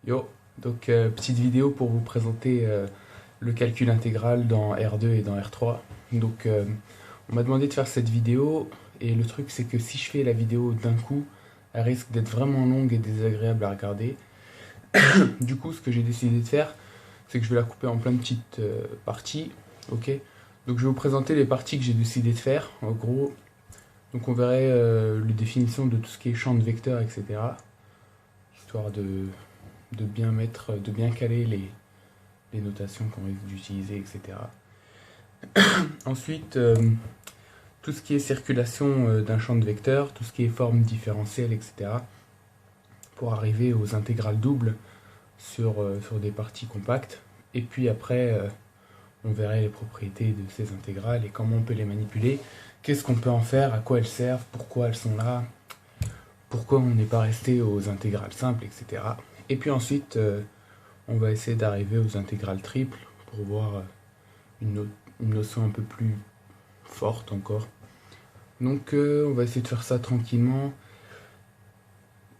Yo, donc petite vidéo pour vous présenter le calcul intégral dans R2 et dans R3. Donc on m'a demandé de faire cette vidéo et le truc c'est que si je fais la vidéo d'un coup, elle risque d'être vraiment longue et désagréable à regarder. Du coup, ce que j'ai décidé de faire, c'est que je vais la couper en plein de petites parties, ok? Donc je vais vous présenter les parties que j'ai décidé de faire, en gros. Donc on verrait les définitions de tout ce qui est champ de vecteurs, etc. Histoire de bien mettre, de bien caler les notations qu'on risque d'utiliser, etc. Ensuite, tout ce qui est circulation d'un champ de vecteurs, tout ce qui est forme différentielle, etc. Pour arriver aux intégrales doubles sur des parties compactes. Et puis après, on verrait les propriétés de ces intégrales et comment on peut les manipuler, qu'est-ce qu'on peut en faire, à quoi elles servent, pourquoi elles sont là, pourquoi on n'est pas resté aux intégrales simples, etc. Et puis ensuite, on va essayer d'arriver aux intégrales triples pour voir une notion un peu plus forte encore. Donc on va essayer de faire ça tranquillement.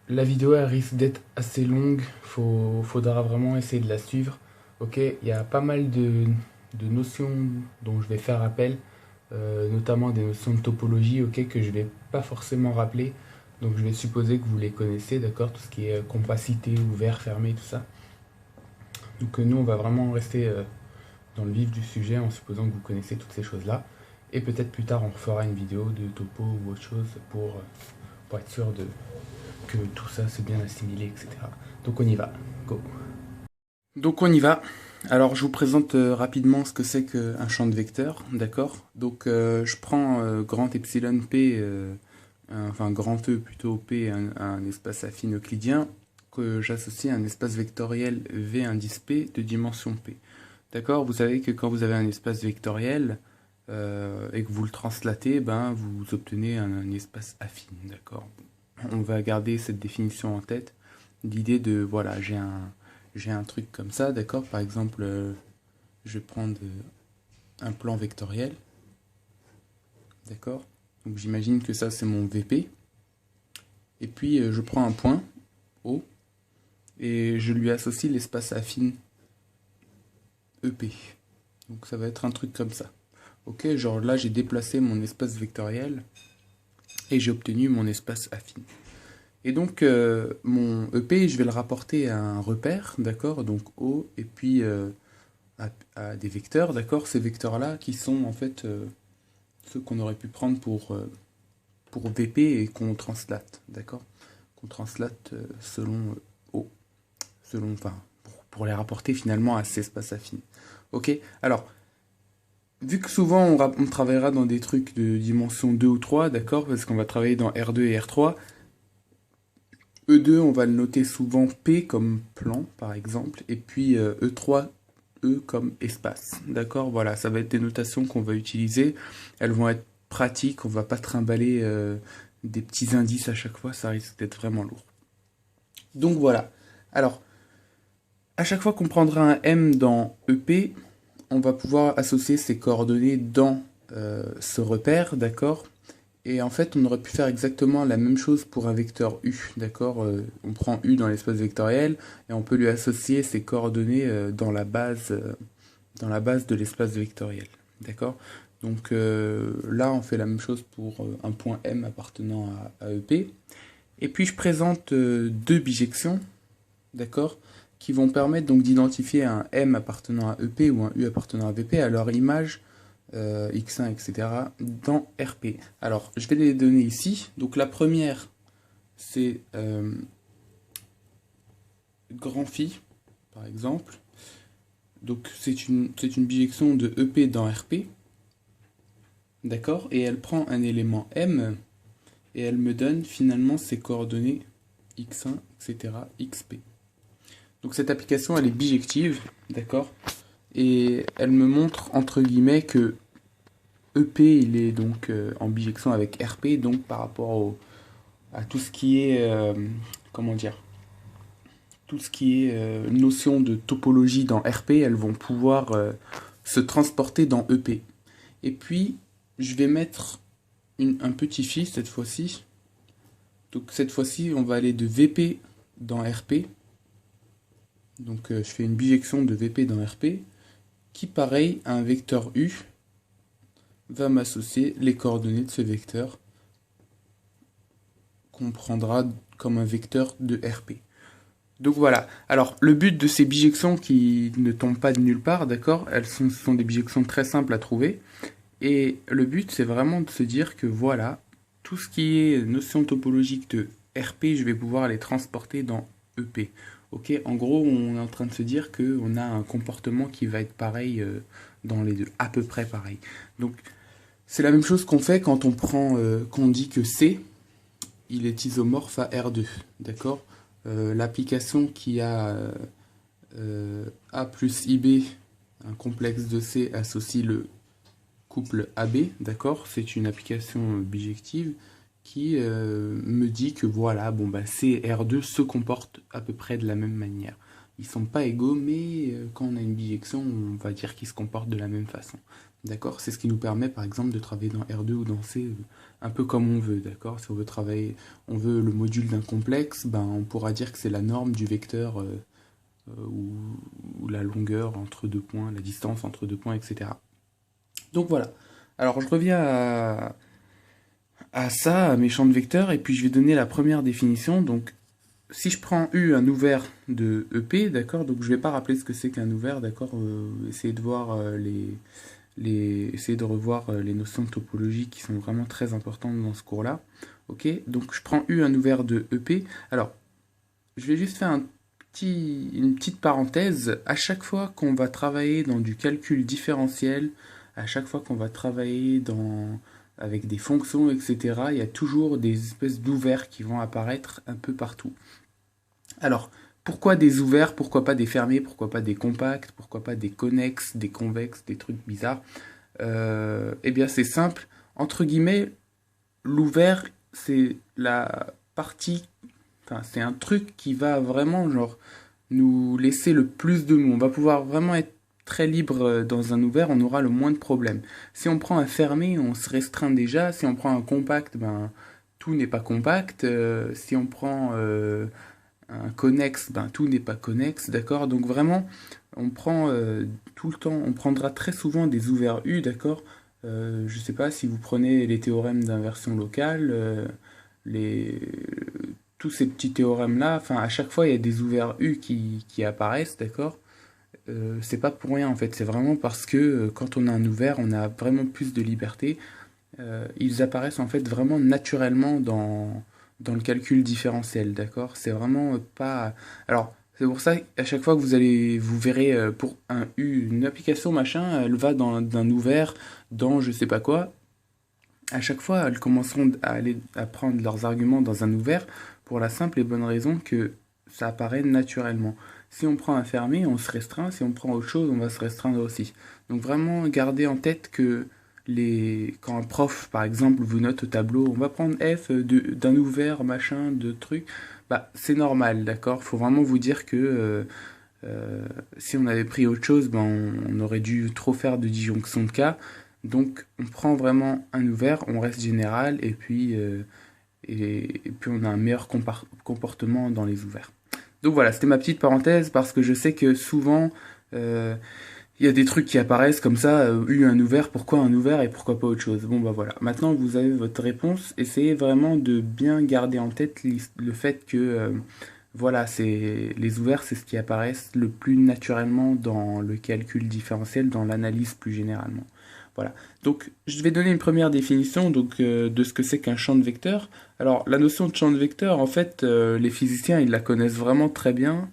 La vidéo elle risque d'être assez longue, faudra vraiment essayer de la suivre. Ok, il y a pas mal de notions dont je vais faire appel, notamment des notions de topologie, ok, que je vais pas forcément rappeler. Donc je vais supposer que vous les connaissez, d'accord, tout ce qui est compacité, ouvert, fermé, tout ça. Donc nous on va vraiment rester dans le vif du sujet en supposant que vous connaissez toutes ces choses-là. Et peut-être plus tard on fera une vidéo de topo ou autre chose pour être sûr que tout ça c'est bien assimilé, etc. Donc on y va, go. Donc on y va. Alors je vous présente rapidement ce que c'est qu'un champ de vecteurs, d'accord. Donc je prends grand epsilon p, enfin grand E plutôt p, un espace affine euclidien, que j'associe à un espace vectoriel V indice p de dimension p. D'accord, vous savez que quand vous avez un espace vectoriel et que vous le translatez, ben, vous obtenez un espace affine, d'accord. On va garder cette définition en tête. L'idée de, voilà, j'ai un truc comme ça, d'accord. Par exemple, je vais prendre un plan vectoriel, d'accord. Donc j'imagine que ça c'est mon VP. Et puis je prends un point, O, et je lui associe l'espace affine EP. Donc ça va être un truc comme ça. Ok, genre là j'ai déplacé mon espace vectoriel et j'ai obtenu mon espace affine. Et donc mon EP, je vais le rapporter à un repère, d'accord, donc O, et puis à des vecteurs, d'accord, ces vecteurs-là qui sont en fait ceux qu'on aurait pu prendre pour VP et qu'on translate, d'accord, qu'on translate selon O, selon, enfin, pour les rapporter finalement à ces espaces affines. Ok, alors, vu que souvent on travaillera dans des trucs de dimension 2 ou 3, d'accord, parce qu'on va travailler dans R2 et R3, E2 on va le noter souvent P comme plan par exemple, et puis E3 E comme espace, d'accord, voilà, ça va être des notations qu'on va utiliser, elles vont être pratiques, on va pas trimballer des petits indices à chaque fois, ça risque d'être vraiment lourd. Donc voilà, alors, à chaque fois qu'on prendra un M dans EP, on va pouvoir associer ces coordonnées dans ce repère, d'accord. Et en fait, on aurait pu faire exactement la même chose pour un vecteur U, d'accord. On prend U dans l'espace vectoriel et on peut lui associer ses coordonnées dans la base de l'espace vectoriel, d'accord. Donc là, on fait la même chose pour un point M appartenant à EP. Et puis je présente deux bijections, d'accord, qui vont permettre donc d'identifier un M appartenant à EP ou un U appartenant à VP à leur image X1, etc. dans RP. Alors, je vais les donner ici. Donc la première, c'est grand phi, par exemple. Donc c'est une bijection de EP dans RP. D'accord. Et elle prend un élément M et elle me donne finalement ses coordonnées X1, etc., XP. Donc cette application, elle est bijective, d'accord, et elle me montre, entre guillemets, que EP, il est donc en bijection avec RP, donc par rapport à tout ce qui est, comment dire, tout ce qui est notion de topologie dans RP, elles vont pouvoir se transporter dans EP. Et puis, je vais mettre un petit phi cette fois-ci. Donc cette fois-ci, on va aller de VP dans RP Donc je fais une bijection de VP dans RP, qui pareil à un vecteur U, va m'associer les coordonnées de ce vecteur, qu'on prendra comme un vecteur de RP. Donc voilà. Alors, le but de ces bijections qui ne tombent pas de nulle part, d'accord, ce sont des bijections très simples à trouver. Et le but, c'est vraiment de se dire que voilà, tout ce qui est notion topologique de RP, je vais pouvoir les transporter dans EP. Ok, en gros, on est en train de se dire qu'on a un comportement qui va être pareil dans les deux, à peu près pareil. Donc, c'est la même chose qu'on fait quand on prend, qu'on dit que C, il est isomorphe à R2, d'accord. L'application qui a A plus IB, un complexe de C, associe le couple AB, d'accord. C'est une application bijective qui me dit que voilà, bon bah C et R2 se comportent à peu près de la même manière. Ils sont pas égaux, mais quand on a une bijection, on va dire qu'ils se comportent de la même façon. D'accord. C'est ce qui nous permet par exemple de travailler dans R2 ou dans C un peu comme on veut, d'accord. Si on veut travailler, on veut le module d'un complexe, ben on pourra dire que c'est la norme du vecteur ou la longueur entre deux points, la distance entre deux points, etc. Donc voilà. Alors je reviens à ça, à mes champs de vecteurs, et puis je vais donner la première définition. Donc si je prends U, un ouvert de EP, d'accord, donc je vais pas rappeler ce que c'est qu'un ouvert, d'accord, essayez de voir essayer de revoir les notions de topologie qui sont vraiment très importantes dans ce cours-là. Ok, donc je prends U, un ouvert de EP. Alors, je vais juste faire une petite parenthèse. À chaque fois qu'on va travailler dans du calcul différentiel, à chaque fois qu'on va travailler avec des fonctions, etc., il y a toujours des espèces d'ouverts qui vont apparaître un peu partout. Alors, pourquoi des ouverts, pourquoi pas des fermés, pourquoi pas des compacts, pourquoi pas des connexes, des convexes, des trucs bizarres? Eh bien, c'est simple. Entre guillemets, l'ouvert, c'est la partie, enfin, c'est un truc qui va vraiment, genre, nous laisser le plus de mots. On va pouvoir vraiment être très libre dans un ouvert, on aura le moins de problèmes. Si on prend un fermé, on se restreint déjà. Si on prend un compact, ben, tout n'est pas compact. Si on prend un connexe, ben, tout n'est pas connexe, d'accord. Donc vraiment, on prend tout le temps, on prendra très souvent des ouverts U, d'accord. Je sais pas si vous prenez les théorèmes d'inversion locale, les, tous ces petits théorèmes-là, enfin à chaque fois il y a des ouverts U qui apparaissent, d'accord. C'est pas pour rien en fait, c'est vraiment parce que quand on a un ouvert, on a vraiment plus de liberté. Ils apparaissent en fait vraiment naturellement dans le calcul différentiel, d'accord? C'est vraiment pas... Alors, c'est pour ça qu'à chaque fois que vous verrez pour un U, une application machin, elle va d'un ouvert, dans je sais pas quoi. À chaque fois, elles commenceront à prendre leurs arguments dans un ouvert pour la simple et bonne raison que ça apparaît naturellement. Si on prend un fermé, on se restreint. Si on prend autre chose, on va se restreindre aussi. Donc vraiment, gardez en tête que quand un prof, par exemple, vous note au tableau, on va prendre F d'un ouvert, machin, de trucs, bah c'est normal, d'accord? Faut vraiment vous dire que si on avait pris autre chose, ben, on aurait dû trop faire de disjonction de cas. Donc on prend vraiment un ouvert, on reste général, et puis on a un meilleur comportement dans les ouverts. Donc voilà, c'était ma petite parenthèse parce que je sais que souvent il y a des trucs qui apparaissent comme ça, un ouvert, pourquoi un ouvert et pourquoi pas autre chose. Bon bah voilà, maintenant vous avez votre réponse, essayez vraiment de bien garder en tête le fait que voilà, les ouverts, c'est ce qui apparaissent le plus naturellement dans le calcul différentiel, dans l'analyse plus généralement. Voilà. Donc, je vais donner une première définition de ce que c'est qu'un champ de vecteur. Alors, la notion de champ de vecteur, en fait, les physiciens, ils la connaissent vraiment très bien.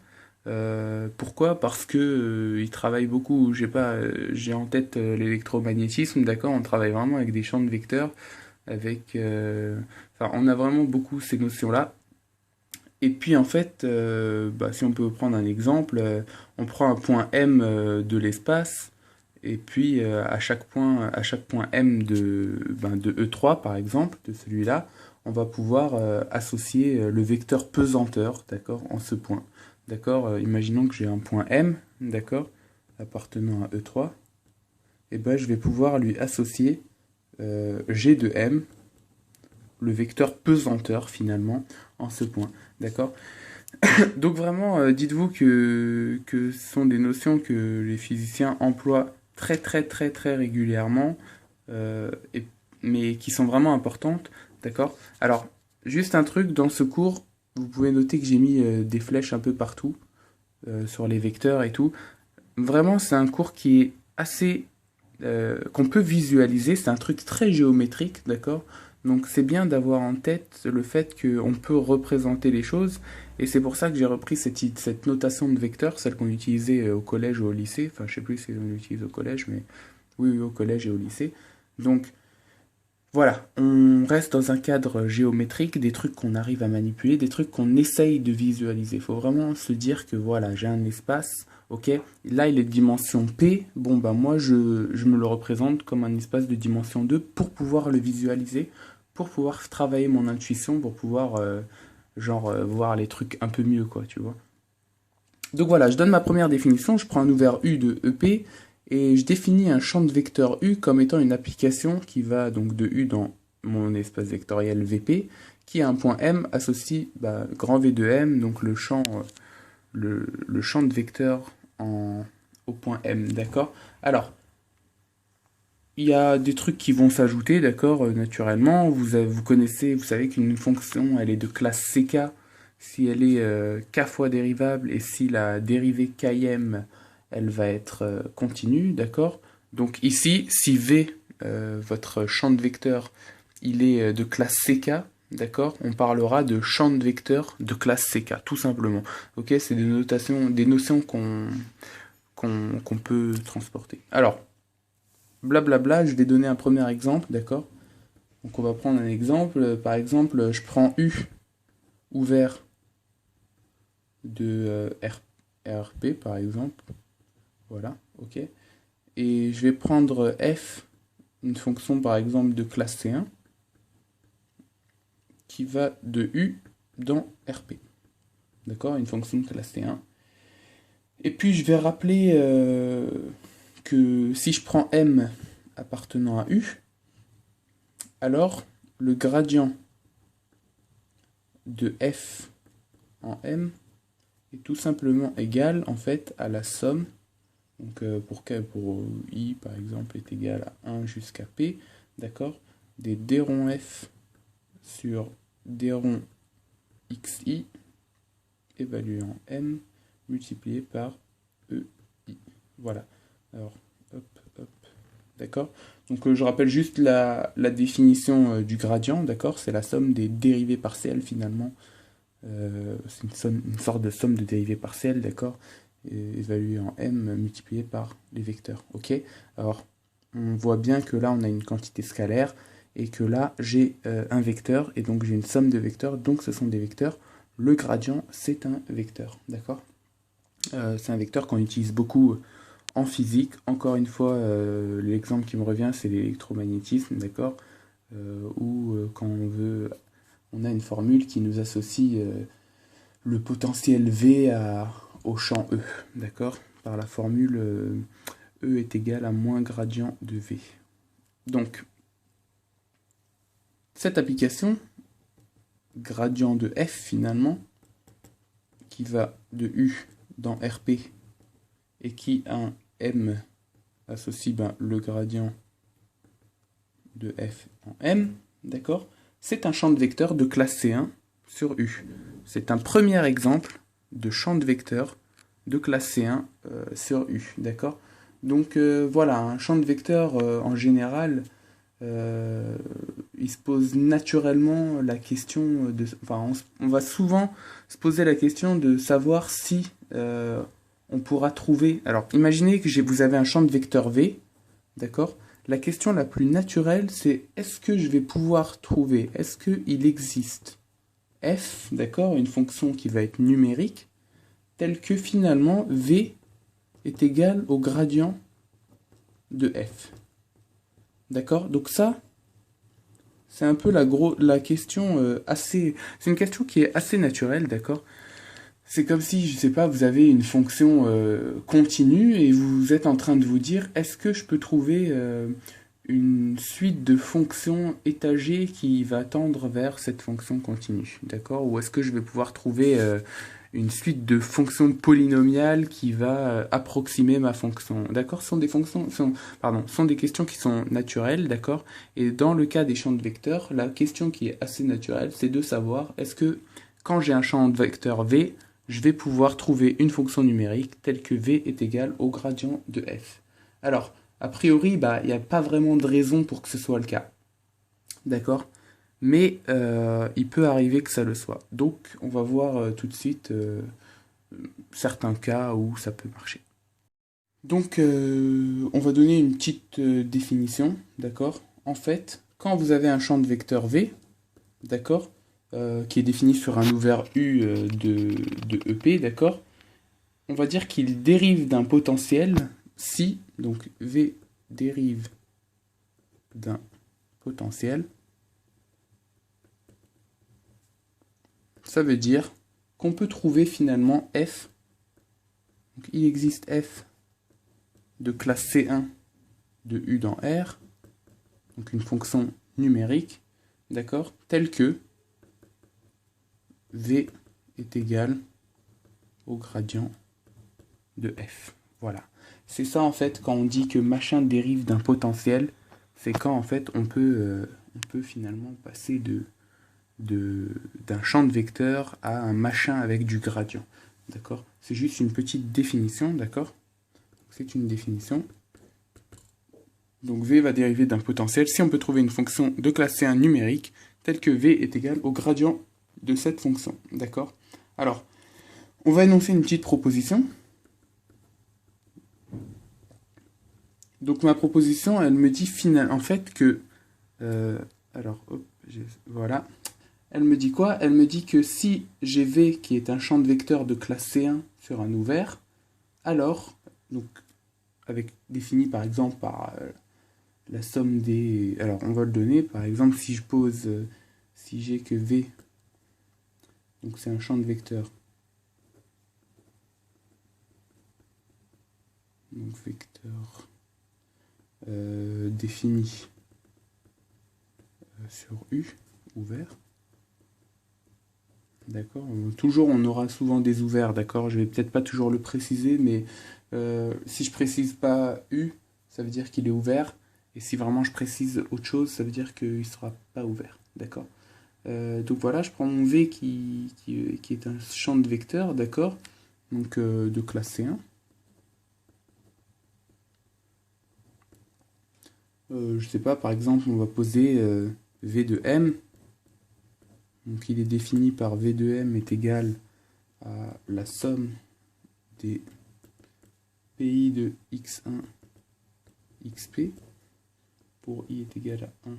Pourquoi? Parce que ils travaillent beaucoup. J'ai en tête l'électromagnétisme, d'accord? On travaille vraiment avec des champs de vecteurs, enfin, on a vraiment beaucoup ces notions-là. Et puis en fait, si on peut prendre un exemple, on prend un point M de l'espace, et puis à chaque point M de E3 par exemple, de celui-là, on va pouvoir associer le vecteur pesanteur, d'accord, en ce point. D'accord, imaginons que j'ai un point M, d'accord, appartenant à E3, et ben je vais pouvoir lui associer G de M, le vecteur pesanteur finalement, en ce point. D'accord? Donc vraiment, dites-vous que ce sont des notions que les physiciens emploient très très très très régulièrement, euh, et- mais qui sont vraiment importantes, d'accord? Alors, juste un truc, dans ce cours, vous pouvez noter que j'ai mis des flèches un peu partout, sur les vecteurs et tout. Vraiment, c'est un cours qui est assez qu'on peut visualiser. C'est un truc très géométrique, d'accord? Donc c'est bien d'avoir en tête le fait qu'on peut représenter les choses. Et c'est pour ça que j'ai repris cette notation de vecteurs, celle qu'on utilisait au collège ou au lycée. Enfin, je sais plus si on l'utilise au collège, mais oui, oui, au collège et au lycée. Donc voilà, on reste dans un cadre géométrique, des trucs qu'on arrive à manipuler, des trucs qu'on essaye de visualiser. Il faut vraiment se dire que voilà, j'ai un espace, ok, là il est de dimension P, bon bah moi je me le représente comme un espace de dimension 2 pour pouvoir le visualiser, pour pouvoir travailler mon intuition, pour pouvoir voir les trucs un peu mieux quoi, tu vois. Donc voilà, je donne ma première définition, je prends un ouvert U de EP et je définis un champ de vecteur U comme étant une application qui va donc de U dans mon espace vectoriel VP, qui a un point M associé grand V de M, donc le champ de vecteur au point M, d'accord? Alors, il y a des trucs qui vont s'ajouter, d'accord, naturellement. Vous connaissez, vous savez qu'une fonction, elle est de classe CK si elle est k fois dérivable et si la dérivée km, elle va être continue, d'accord? Donc ici, si V, votre champ de vecteur, il est de classe CK, d'accord? On parlera de champ de vecteur de classe CK, tout simplement. Ok, c'est des notions qu'on peut transporter. Alors, blablabla, je vais donner un premier exemple, d'accord? Donc on va prendre un exemple. Par exemple, je prends U ouvert de RP, par exemple. Voilà, ok. Et je vais prendre F, une fonction par exemple de classe C1, qui va de U dans RP. D'accord? Une fonction de classe C1. Et puis je vais rappeler que si je prends M appartenant à U, alors le gradient de F en M est tout simplement égal en fait à la somme. Donc pour I par exemple est égal à 1 jusqu'à P, d'accord, des d rond F sur d rond xi évalué en M multiplié par EI. Voilà. Alors, hop, hop, d'accord. Donc je rappelle juste la définition du gradient, d'accord, c'est la somme des dérivées partielles finalement. C'est une sorte de somme de dérivées partielles, d'accord, évaluée en m multiplié par les vecteurs. Ok. Alors, on voit bien que là, on a une quantité scalaire et que là, j'ai un vecteur et donc j'ai une somme de vecteurs, donc ce sont des vecteurs. Le gradient, c'est un vecteur, d'accord. C'est un vecteur qu'on utilise beaucoup en physique. Encore une fois, l'exemple qui me revient, c'est l'électromagnétisme, d'accord, où quand on a une formule qui nous associe le potentiel V au champ E, d'accord, par la formule E est égal à moins gradient de V. Donc, cette application, gradient de F finalement, qui va de U dans RP et qui a un M associe le gradient de F en M, d'accord, c'est un champ de vecteurs de classe C1 sur U. C'est un premier exemple de champ de vecteurs de classe C1 sur U, d'accord. Donc voilà, un champ de vecteurs en général, il se pose naturellement la question de... Enfin, on va souvent se poser la question de savoir si on pourra trouver... Alors, imaginez que vous avez un champ de vecteurs V, d'accord. La question la plus naturelle, c'est est-ce que je vais pouvoir trouver, est-ce qu'il existe f, d'accord, une fonction qui va être numérique, telle que finalement v est égal au gradient de f. D'accord? Donc ça, c'est un peu la question assez... C'est une question qui est assez naturelle, d'accord? C'est comme si, je sais pas, vous avez une fonction continue et vous êtes en train de vous dire, est-ce que je peux trouver une suite de fonctions étagées qui va tendre vers cette fonction continue, d'accord? Ou est-ce que je vais pouvoir trouver une suite de fonctions polynomiales qui va approximer ma fonction. D'accord? Ce sont des fonctions, sont des questions qui sont naturelles, d'accord? Et dans le cas des champs de vecteurs, la question qui est assez naturelle, c'est de savoir est-ce que quand j'ai un champ de vecteur V, je vais pouvoir trouver une fonction numérique telle que V est égal au gradient de f. Alors, a priori, il n'y a pas vraiment de raison pour que ce soit le cas. D'accord? Mais il peut arriver que ça le soit. Donc, on va voir tout de suite certains cas où ça peut marcher. Donc, on va donner une petite définition, d'accord? En fait, quand vous avez un champ de vecteur V, d'accord, qui est défini sur un ouvert U de EP, d'accord, on va dire qu'il dérive d'un potentiel si, donc V dérive d'un potentiel, ça veut dire qu'on peut trouver finalement f. Donc, il existe f de classe C1 de U dans R, donc une fonction numérique, d'accord, telle que V est égal au gradient de f. Voilà. C'est ça en fait quand on dit que machin dérive d'un potentiel, c'est quand en fait on peut finalement passer d'un champ de vecteurs à un machin avec du gradient. D'accord? C'est juste une petite définition, d'accord? C'est une définition. Donc V va dériver d'un potentiel si on peut trouver une fonction de classe C1 numérique telle que V est égal au gradient de cette fonction. D'accord? Alors, on va énoncer une petite proposition. Donc ma proposition, elle me dit en fait que... voilà. Elle me dit quoi? Elle me dit que si j'ai V qui est un champ de vecteurs de classe C1 sur un ouvert, alors, donc, défini par exemple par la somme des... Alors, on va le donner, par exemple, si je pose, si j'ai que V, donc c'est un champ de vecteurs, donc vecteur défini sur U, ouvert. D'accord. Toujours, on aura souvent des ouverts, d'accord. Je vais peut-être pas toujours le préciser, mais si je précise pas U, ça veut dire qu'il est ouvert. Et si vraiment je précise autre chose, ça veut dire qu'il ne sera pas ouvert, d'accord. Donc voilà, je prends mon V qui est un champ de vecteurs, d'accord. Donc de classe C1. Je sais pas, par exemple, on va poser V de M. Donc il est défini par V de M est égal à la somme des PI de X1 XP pour I est égal à 1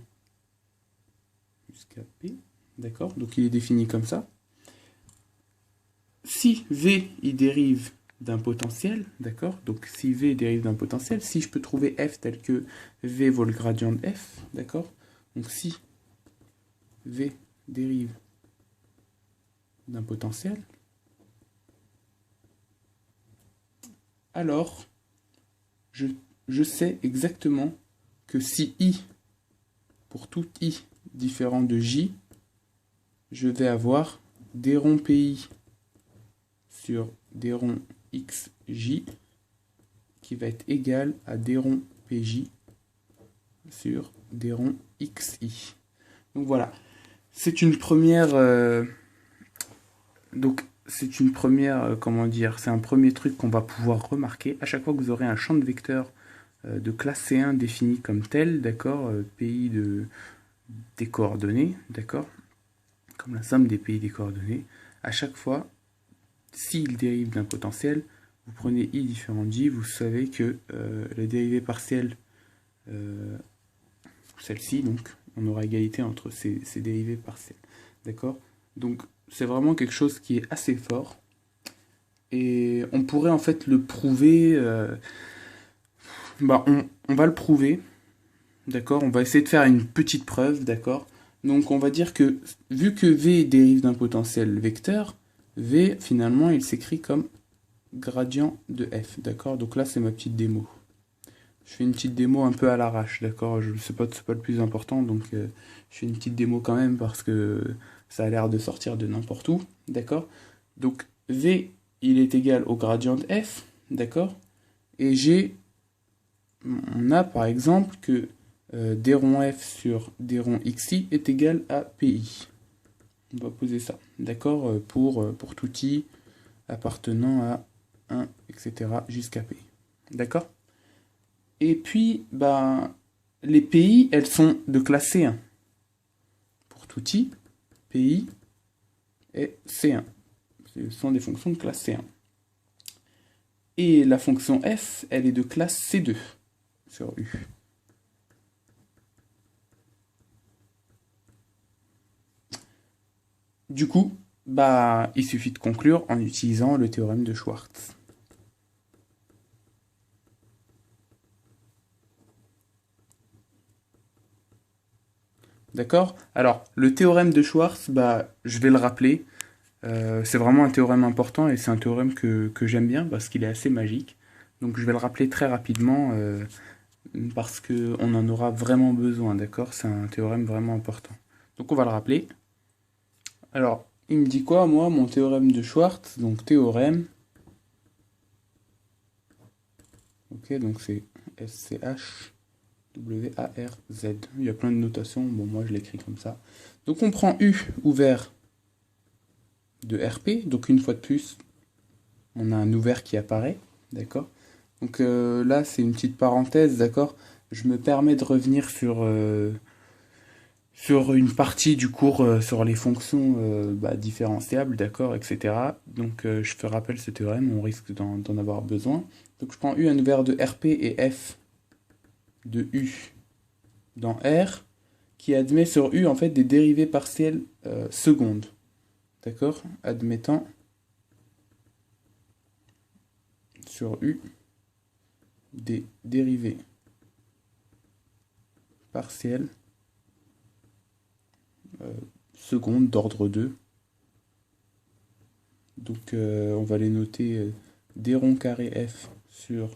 jusqu'à P. D'accord? Donc il est défini comme ça. Si V il dérive d'un potentiel, d'accord? Donc si V dérive d'un potentiel, si je peux trouver F tel que V vaut le gradient de F, d'accord? Donc si V dérive d'un potentiel, alors je sais exactement que si I, pour tout I différent de J, je vais avoir des ronds PI sur des ronds XJ qui va être égal à des ronds PJ sur des ronds XI. Donc voilà, c'est une première... comment dire, c'est un premier truc qu'on va pouvoir remarquer. À chaque fois que vous aurez un champ de vecteurs de classe C1 défini comme tel, d'accord, PI des coordonnées, d'accord, comme la somme des PI des coordonnées, à chaque fois, s'il dérive d'un potentiel, vous prenez I différent de J, vous savez que la dérivée partielle, celle-ci, donc, on aura égalité entre ces dérivées partielles, d'accord. Donc, c'est vraiment quelque chose qui est assez fort. Et on pourrait en fait le prouver. On va le prouver. D'accord? On va essayer de faire une petite preuve. D'accord? Donc on va dire que vu que V dérive d'un potentiel vecteur, V finalement il s'écrit comme gradient de f. D'accord? Donc là c'est ma petite démo. Je fais une petite démo un peu à l'arrache. D'accord? C'est pas le plus important. Donc je fais une petite démo quand même parce que ça a l'air de sortir de n'importe où, d'accord? Donc V, il est égal au gradient de f, d'accord? Et on a par exemple que d rond f sur d rond xi est égal à pi. On va poser ça, d'accord? Pour tout i appartenant à 1, etc. jusqu'à pi. D'accord? Et puis, les PI, elles sont de classe C1. Pour tout i, PI est C1. Ce sont des fonctions de classe C1. Et la fonction f, elle est de classe C2 sur U. Du coup, il suffit de conclure en utilisant le théorème de Schwartz. D'accord? Alors, le théorème de Schwartz, je vais le rappeler. C'est vraiment un théorème important et c'est un théorème que j'aime bien parce qu'il est assez magique. Donc je vais le rappeler très rapidement parce qu'on en aura vraiment besoin, d'accord? C'est un théorème vraiment important. Donc on va le rappeler. Alors, il me dit quoi, moi, mon théorème de Schwartz? Donc théorème. Ok, donc c'est S-C-H-W-A-R-Z. Il y a plein de notations, bon moi je l'écris comme ça. Donc on prend U ouvert de RP, donc une fois de plus, on a un ouvert qui apparaît, d'accord? Donc là, c'est une petite parenthèse, d'accord? Je me permets de revenir sur une partie du cours sur les fonctions différenciables, d'accord, etc. Donc je te rappelle ce théorème, on risque d'en avoir besoin. Donc je prends U un ouvert de RP et F de U dans R, qui admet sur U en fait des dérivées partielles secondes. D'accord? Admettant sur U des dérivées partielles secondes d'ordre 2. Donc on va les noter d rond carré f sur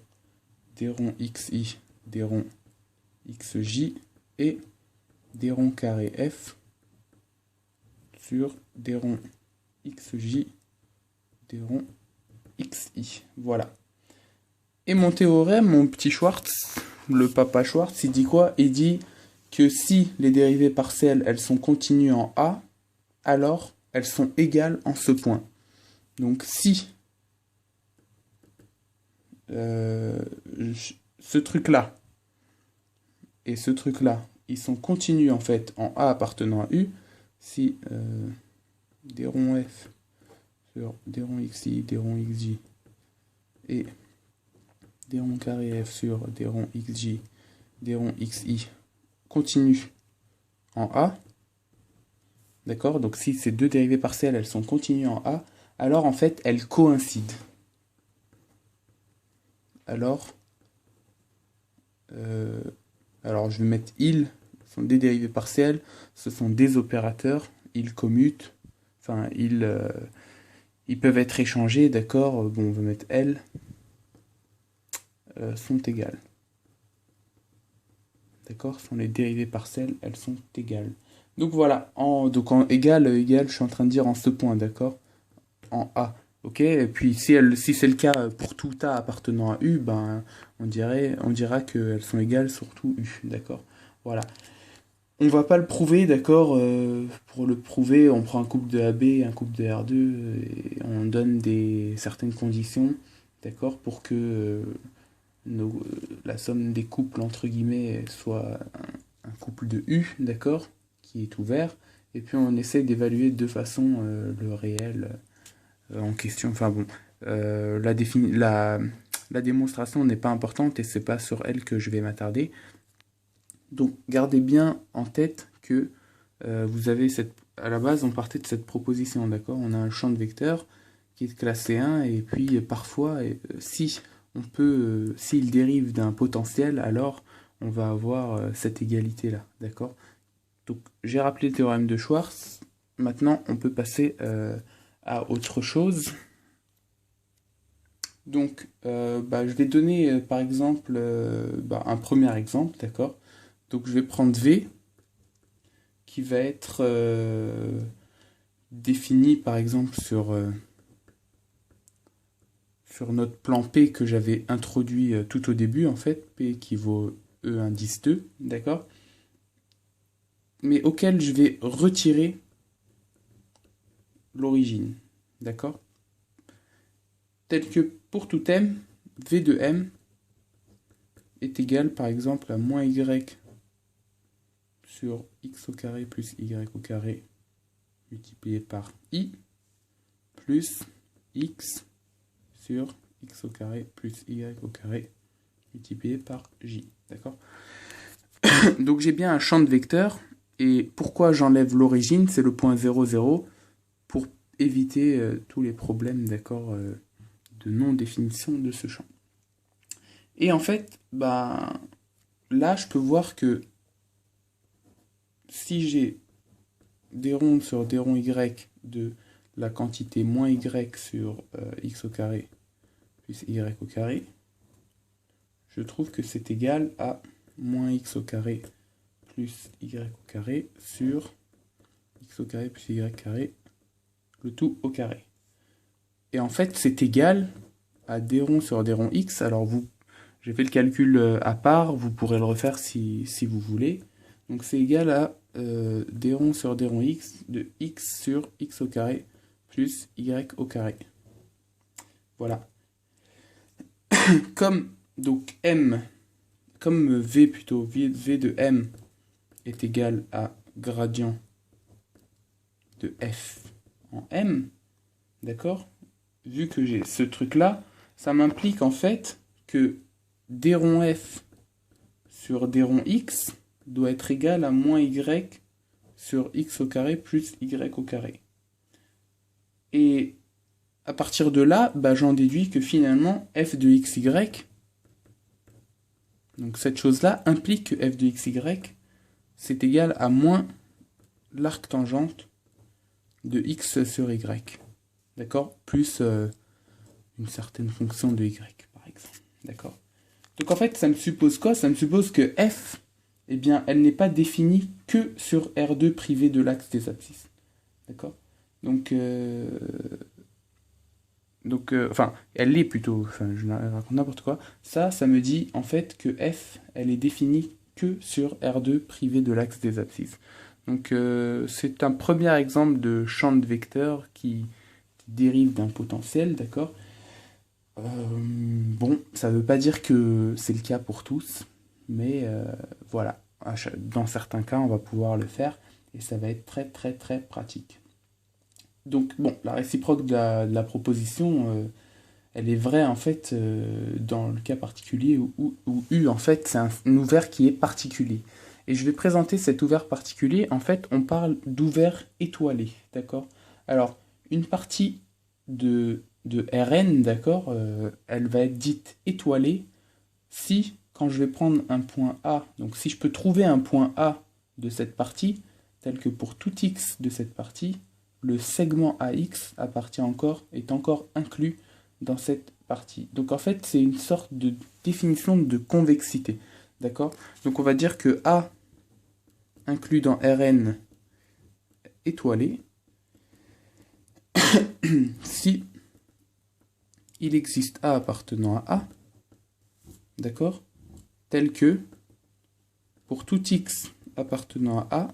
d rond xi, d rond xj et d rond carré f sur d rond xj, d rond xi. Voilà. Et mon théorème, mon petit Schwartz, le papa Schwartz, il dit quoi? Il dit que si les dérivées partielles, elles sont continues en A, alors elles sont égales en ce point. Donc si ce truc-là et ce truc-là, ils sont continus en fait en A appartenant à U, si d rond f sur d rond xi, d rond xj et d rond carré f sur d rond xj, d rond xi continuent en A, d'accord? Donc si ces deux dérivées partielles, elles sont continues en A, alors en fait, elles coïncident. Alors je vais mettre ils, ce sont des dérivées partielles, ce sont des opérateurs, ils commutent, enfin ils peuvent être échangés, d'accord? Bon, on va mettre elles sont égales. D'accord? Ce sont les dérivées partielles, elles sont égales. Donc voilà, en égal, je suis en train de dire en ce point, d'accord? En A. Ok, et puis si c'est le cas pour tout A appartenant à U, on dira qu'elles sont égales sur tout U, d'accord? Voilà. On va pas le prouver, d'accord? Pour le prouver, on prend un couple de AB, un couple de R2, et on donne certaines conditions, d'accord? Pour que la somme des couples, entre guillemets, soit un couple de U, d'accord? Qui est ouvert. Et puis on essaie d'évaluer de deux façons le réel en question. Enfin bon, la démonstration n'est pas importante et c'est pas sur elle que je vais m'attarder. Donc gardez bien en tête que vous avez à la base on partait de cette proposition, d'accord? On a un champ de vecteurs qui est de classe C1 et puis parfois si on peut s'il dérive d'un potentiel, alors on va avoir cette égalité là, d'accord? Donc j'ai rappelé le théorème de Schwartz. Maintenant on peut passer à autre chose. Donc je vais donner par exemple un premier exemple, d'accord? Donc je vais prendre V qui va être défini par exemple sur sur notre plan P que j'avais introduit tout au début, en fait, P équivaut E indice 2, d'accord? Mais auquel je vais retirer l'origine, d'accord? Tel que pour tout M, V de M est égal par exemple à moins Y sur X au carré plus Y au carré multiplié par I plus X sur X au carré plus Y au carré multiplié par J, d'accord? Donc j'ai bien un champ de vecteurs, et pourquoi j'enlève l'origine, c'est le point 0, 0, pour éviter tous les problèmes, d'accord, de non-définition de ce champ. Et en fait, bah, là, je peux voir que si j'ai des ronds sur des ronds y de la quantité moins y sur x au carré plus y au carré, je trouve que c'est égal à moins x au carré plus y au carré sur x au carré plus y carré, le tout au carré. Et en fait, c'est égal à des ronds sur des ronds x. Alors j'ai fait le calcul à part, vous pourrez le refaire si vous voulez. Donc c'est égal à des ronds sur des ronds x de x sur x au carré plus y au carré. Voilà. Comme donc m, comme v plutôt, v de m est égal à gradient de f en m, d'accord? Vu que j'ai ce truc-là, ça m'implique en fait que d rond f sur d rond x doit être égal à moins y sur x au carré plus y au carré. Et à partir de là, bah, j'en déduis que finalement f de xy, donc cette chose-là implique que f de xy, c'est égal à moins l'arc tangente de x sur y. D'accord? Plus une certaine fonction de y, par exemple. D'accord? Donc en fait, ça me suppose quoi? Ça me suppose que f, eh bien, elle n'est pas définie que sur R2 privé de l'axe des abscisses. D'accord? Donc, enfin, elle l'est plutôt, enfin, je raconte n'importe quoi. Ça me dit en fait que f, elle est définie que sur R2 privé de l'axe des abscisses. Donc, c'est un premier exemple de champ de vecteurs qui dérive d'un potentiel, d'accord? Bon, ça ne veut pas dire que c'est le cas pour tous, mais voilà, dans certains cas, on va pouvoir le faire, et ça va être très très très pratique. Donc bon, la réciproque de la proposition, elle est vraie en fait dans le cas particulier où U en fait c'est un ouvert qui est particulier. Et je vais présenter cet ouvert particulier, en fait on parle d'ouvert étoilé, d'accord? Alors, une partie de Rn, d'accord, elle va être dite étoilée si, quand je vais prendre un point A, donc si je peux trouver un point A de cette partie, tel que pour tout x de cette partie, le segment AX est encore inclus dans cette partie. Donc en fait, c'est une sorte de définition de convexité, d'accord? Donc on va dire que A inclus dans Rn étoilé, si il existe A appartenant à A, d'accord, tel que pour tout x appartenant à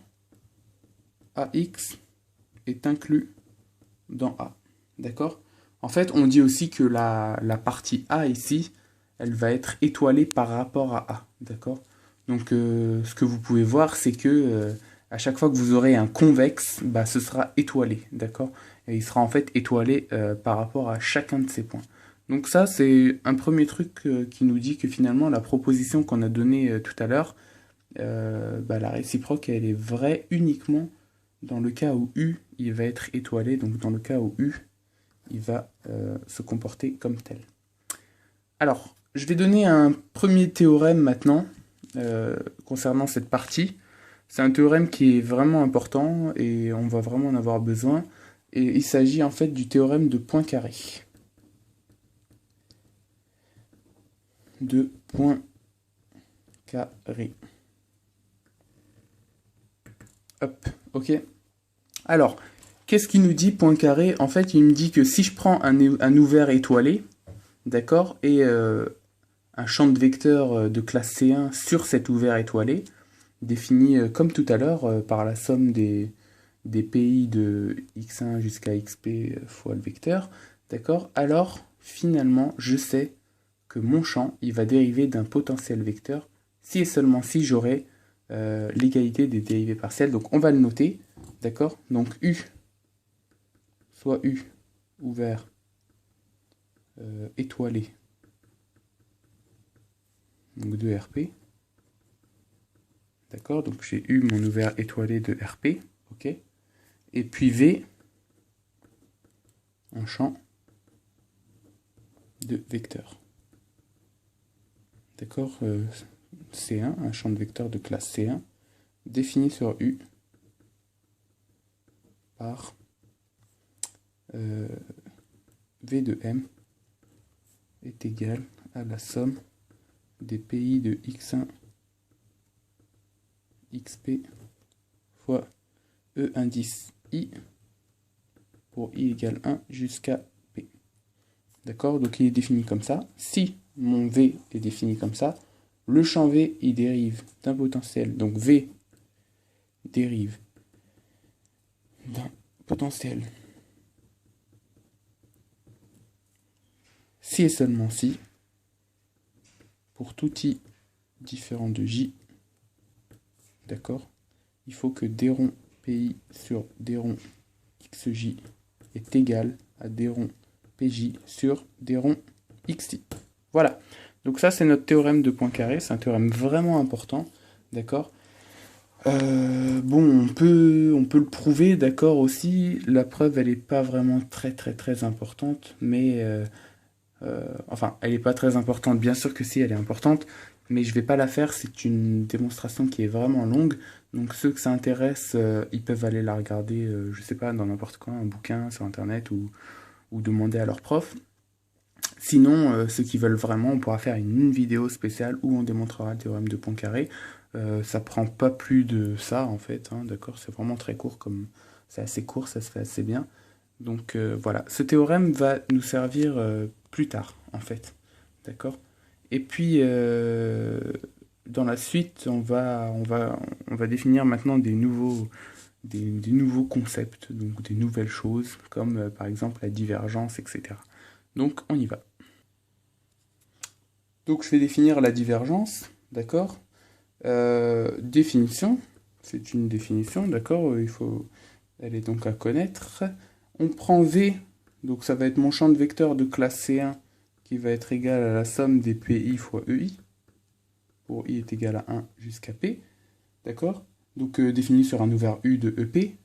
A, AX est inclus dans A, d'accord? En fait, on dit aussi que la partie A ici, elle va être étoilée par rapport à A, d'accord? Donc, ce que vous pouvez voir, c'est que à chaque fois que vous aurez un convexe, bah, ce sera étoilé, d'accord? Et il sera en fait étoilé par rapport à chacun de ces points. Donc ça, c'est un premier truc qui nous dit que finalement, la proposition qu'on a donnée tout à l'heure, bah, la réciproque, elle est vraie uniquement dans le cas où U, il va être étoilé, donc dans le cas où U, il va se comporter comme tel. Alors, je vais donner un premier théorème maintenant, concernant cette partie. C'est un théorème qui est vraiment important, et on va vraiment en avoir besoin. Et il s'agit en fait du théorème de Poincaré. De Poincaré. Hop, ok. Alors, qu'est-ce qu'il nous dit Poincaré? En fait, il me dit que si je prends un ouvert étoilé, d'accord, et un champ de vecteurs de classe C1 sur cet ouvert étoilé, défini comme tout à l'heure par la somme des PI de x1 jusqu'à xp fois le vecteur, d'accord, alors finalement je sais que mon champ il va dériver d'un potentiel vecteur si et seulement si j'aurai l'égalité des dérivées partielles. Donc on va le noter, d'accord, donc U, soit U ouvert étoilé, donc de RP, d'accord, donc j'ai eu mon ouvert étoilé de RP, ok, et puis V, un champ de vecteurs, d'accord, C1, un champ de vecteurs de classe C1, défini sur U par V de M est égal à la somme des PI de x1 xp fois E indice I pour I égale 1 jusqu'à P. D'accord, donc il est défini comme ça. Si mon V est défini comme ça, le champ V il dérive d'un potentiel. Donc V dérive d'un potentiel si et seulement si, pour tout I différent de J, d'accord, il faut que d rond PI sur d rond XJ est égal à d rond PJ sur d rond XI. Voilà, donc ça c'est notre théorème de Poincaré, c'est un théorème vraiment important, d'accord. Bon, on peut le prouver, d'accord, aussi, la preuve elle n'est pas vraiment très importante, mais enfin, elle n'est pas très importante, bien sûr que si, elle est importante, mais je vais pas la faire, c'est une démonstration qui est vraiment longue, donc ceux que ça intéresse, ils peuvent aller la regarder, je sais pas, dans n'importe quoi, un bouquin sur internet, ou demander à leur prof. Sinon, ceux qui veulent vraiment, on pourra faire une vidéo spéciale où on démontrera le théorème de Poincaré. Ça prend pas plus de ça, en fait, hein, d'accord, c'est vraiment très court, comme c'est assez court, ça se fait assez bien. Donc voilà, ce théorème va nous servir plus tard, en fait. D'accord. Et puis, dans la suite, on va définir maintenant des nouveaux concepts, donc des nouvelles choses, comme par exemple la divergence, etc. Donc, on y va. Donc, je vais définir la divergence, d'accord. Définition, c'est une définition, d'accord, elle est donc à connaître. On prend V, donc ça va être mon champ de vecteurs de classe C1 qui va être égal à la somme des PI fois EI, pour I est égal à 1 jusqu'à P, d'accord, donc défini sur un ouvert U de EP.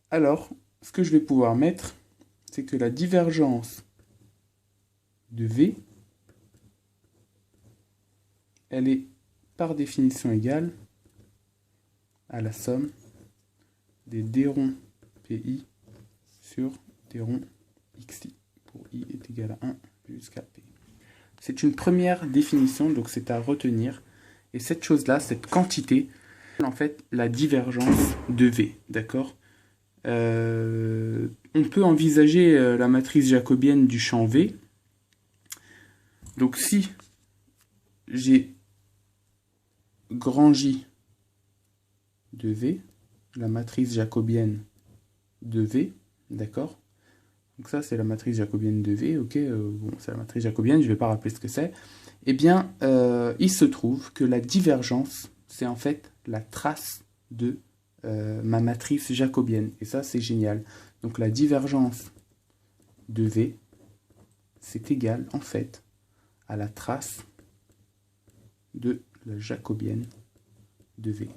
Alors, ce que je vais pouvoir mettre, c'est que la divergence de V, elle est par définition égale à la somme des d ronds PI sur d ronds XI, pour I est égal à 1 jusqu'à P. C'est une première définition, donc c'est à retenir. Et cette chose-là, cette quantité, en fait, la divergence de V, d'accord. On peut envisager la matrice jacobienne du champ V. Donc si j'ai grand J de V, la matrice jacobienne de V, d'accord. Donc ça, c'est la matrice jacobienne de V, ok, bon, c'est la matrice jacobienne, je ne vais pas rappeler ce que c'est. Eh bien, il se trouve que la divergence, c'est en fait la trace de ma matrice jacobienne. Et ça, c'est génial. Donc la divergence de V, c'est égal, en fait, à la trace de la jacobienne de V.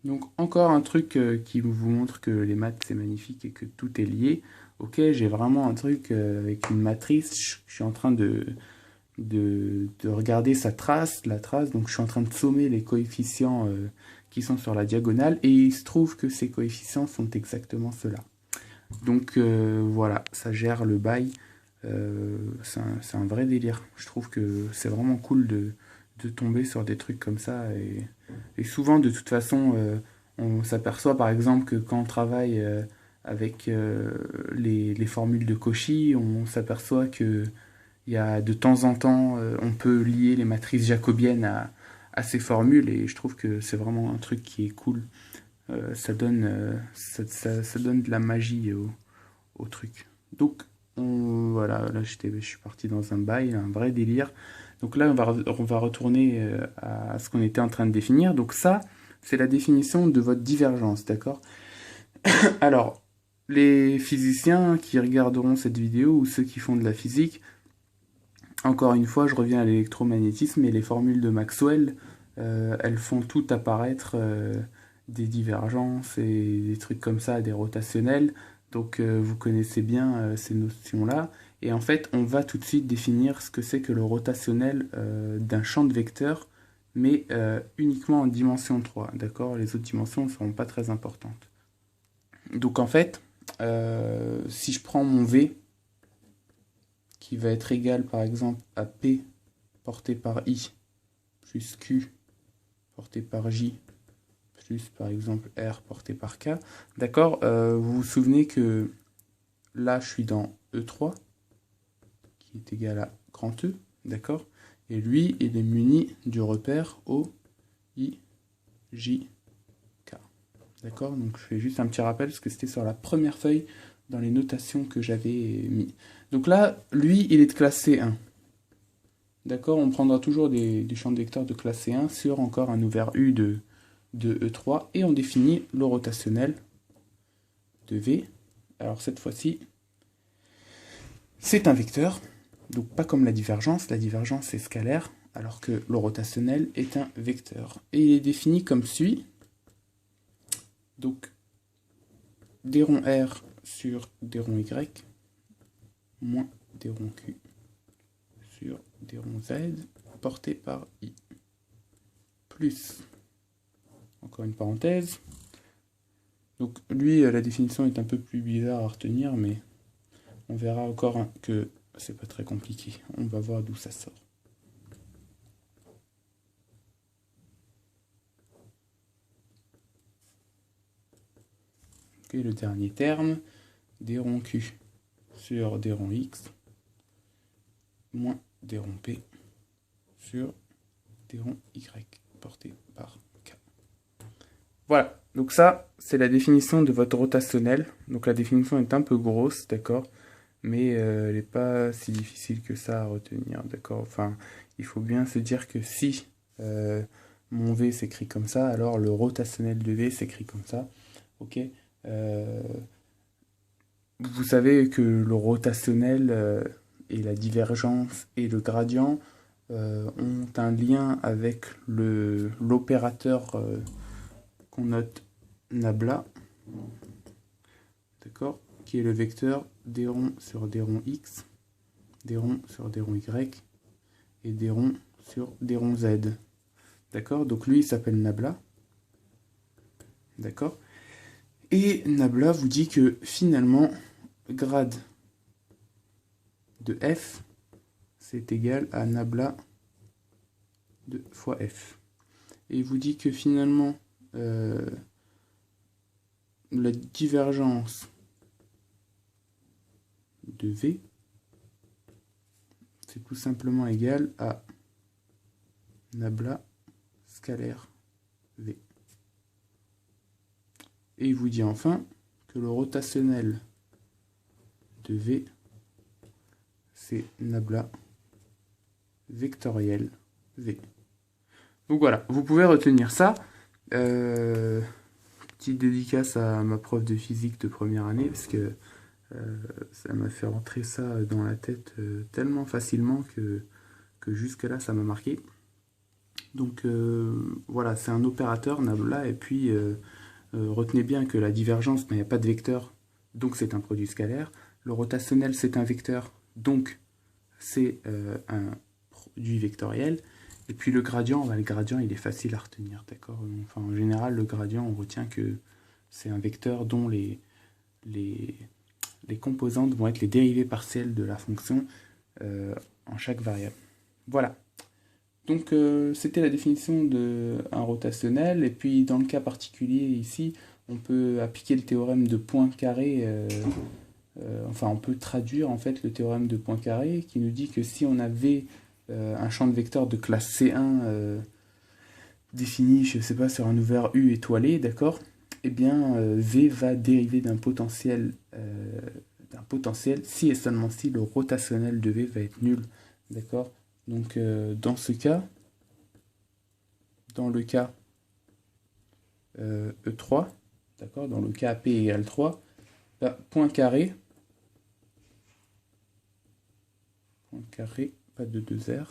Donc encore un truc qui vous montre que les maths, c'est magnifique et que tout est lié. Ok, j'ai vraiment un truc avec une matrice, je suis en train de regarder sa trace, la trace, donc je suis en train de sommer les coefficients qui sont sur la diagonale, et il se trouve que ces coefficients sont exactement ceux-là. Donc voilà, ça gère le bail, c'est un vrai délire. Je trouve que c'est vraiment cool de tomber sur des trucs comme ça, et souvent de toute façon on s'aperçoit par exemple que quand on travaille avec les formules de Cauchy, on s'aperçoit que il y a de temps en temps, on peut lier les matrices jacobiennes à ces formules, et je trouve que c'est vraiment un truc qui est cool. Ça donne de la magie au truc. Donc voilà, là je suis parti dans un bail, un vrai délire. Donc là on va retourner à ce qu'on était en train de définir. Donc ça, c'est la définition de votre divergence, d'accord? Alors, les physiciens qui regarderont cette vidéo ou ceux qui font de la physique, encore une fois, je reviens à l'électromagnétisme et les formules de Maxwell, elles font tout apparaître, des divergences et des trucs comme ça, des rotationnels. Donc vous connaissez bien ces notions-là. Et en fait, on va tout de suite définir ce que c'est que le rotationnel d'un champ de vecteurs, mais uniquement en dimension 3. D'accord? Les autres dimensions ne seront pas très importantes. Donc en fait, si je prends mon V, qui va être égal par exemple à P porté par I, plus Q porté par J, plus par exemple R porté par K, d'accord, vous vous souvenez que là je suis dans E3, qui est égal à grand E, d'accord, et lui il est muni du repère O, I, J, K, d'accord, donc je fais juste un petit rappel parce que c'était sur la première feuille dans les notations que j'avais mis. Donc là, lui, il est de classe C1. D'accord, on prendra toujours des champs de vecteurs de classe C1 sur encore un ouvert U de E3 et on définit le rotationnel de V. Alors cette fois-ci, c'est un vecteur, donc pas comme la divergence est scalaire, alors que le rotationnel est un vecteur. Et il est défini comme suit. Donc, des ronds R sur des ronds Y, moins des ronds Q sur des ronds Z, portés par I, plus, encore une parenthèse, donc lui, la définition est un peu plus bizarre à retenir, mais on verra encore que c'est pas très compliqué, on va voir d'où ça sort. Et le dernier terme, des ronds Q sur des ronds X, moins des ronds P sur des ronds Y, portés par K. Voilà, donc ça, c'est la définition de votre rotationnel. Donc la définition est un peu grosse, d'accord, mais elle n'est pas si difficile que ça à retenir, d'accord. Enfin, il faut bien se dire que si mon V s'écrit comme ça, alors le rotationnel de V s'écrit comme ça, ok. Vous savez que le rotationnel et la divergence et le gradient ont un lien avec l'opérateur qu'on note nabla, d'accord, qui est le vecteur des ronds sur des ronds X, des ronds sur des ronds Y et des ronds sur des ronds Z. D'accord, donc lui il s'appelle nabla. D'accord. Et nabla vous dit que finalement, grade de f, c'est égal à nabla de fois f. Et il vous dit que finalement, la divergence de V, c'est tout simplement égal à nabla scalaire V. Et il vous dit enfin que le rotationnel de V, c'est nabla vectoriel V. Donc voilà, vous pouvez retenir ça. Petite dédicace à ma prof de physique de première année, parce que ça m'a fait rentrer ça dans la tête tellement facilement que jusque-là, ça m'a marqué. Donc voilà, c'est un opérateur nabla, et puis retenez bien que la divergence, il n'y a pas de vecteur, donc c'est un produit scalaire. Le rotationnel, c'est un vecteur, donc c'est un produit vectoriel. Et puis le gradient, le gradient, il est facile à retenir, d'accord. Enfin, en général, le gradient, on retient que c'est un vecteur dont les composantes vont être les dérivées partielles de la fonction en chaque variable. Voilà. Donc c'était la définition d'un rotationnel, et puis dans le cas particulier ici, on peut appliquer le théorème de Poincaré, enfin on peut traduire en fait le théorème de Poincaré qui nous dit que si on avait un champ de vecteurs de classe C1 défini, je sais pas, sur un ouvert U étoilé, d'accord, eh bien V va dériver d'un potentiel si et seulement si le rotationnel de V va être nul, d'accord. Donc dans ce cas, dans le cas E3, d'accord, dans le cas P égale 3, bah, Poincaré, pas de 2R,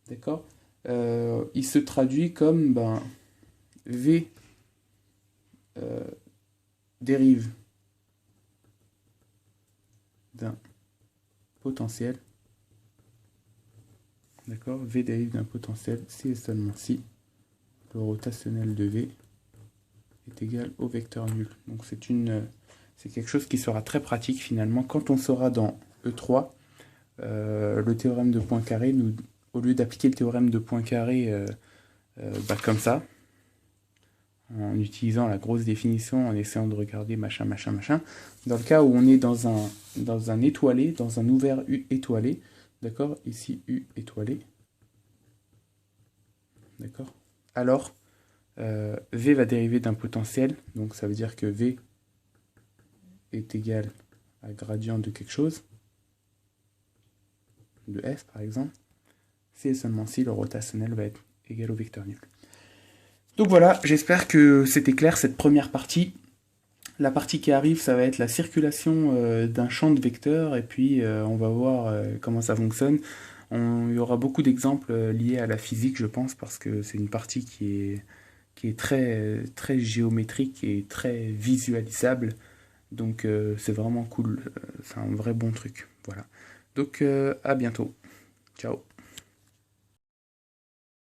d'accord, il se traduit comme ben, V dérive d'un potentiel, d'accord, V dérive d'un potentiel si et seulement si le rotationnel de V est égal au vecteur nul. Donc c'est quelque chose qui sera très pratique finalement quand on sera dans E3. Le théorème de Poincaré, au lieu d'appliquer le théorème de Poincaré comme ça, en utilisant la grosse définition, en essayant de regarder machin, machin, machin, dans le cas où on est dans un étoilé, dans un ouvert U étoilé, d'accord, ici U étoilé, d'accord, alors V va dériver d'un potentiel, donc ça veut dire que V est égal à gradient de quelque chose, de F par exemple, si et seulement si le rotationnel va être égal au vecteur nul. Donc voilà, j'espère que c'était clair cette première partie. La partie qui arrive, ça va être la circulation d'un champ de vecteurs, et puis on va voir comment ça fonctionne. Il y aura beaucoup d'exemples liés à la physique, je pense, parce que c'est une partie qui est très, très géométrique et très visualisable. Donc c'est vraiment cool, c'est un vrai bon truc. Voilà. Donc à bientôt. Ciao.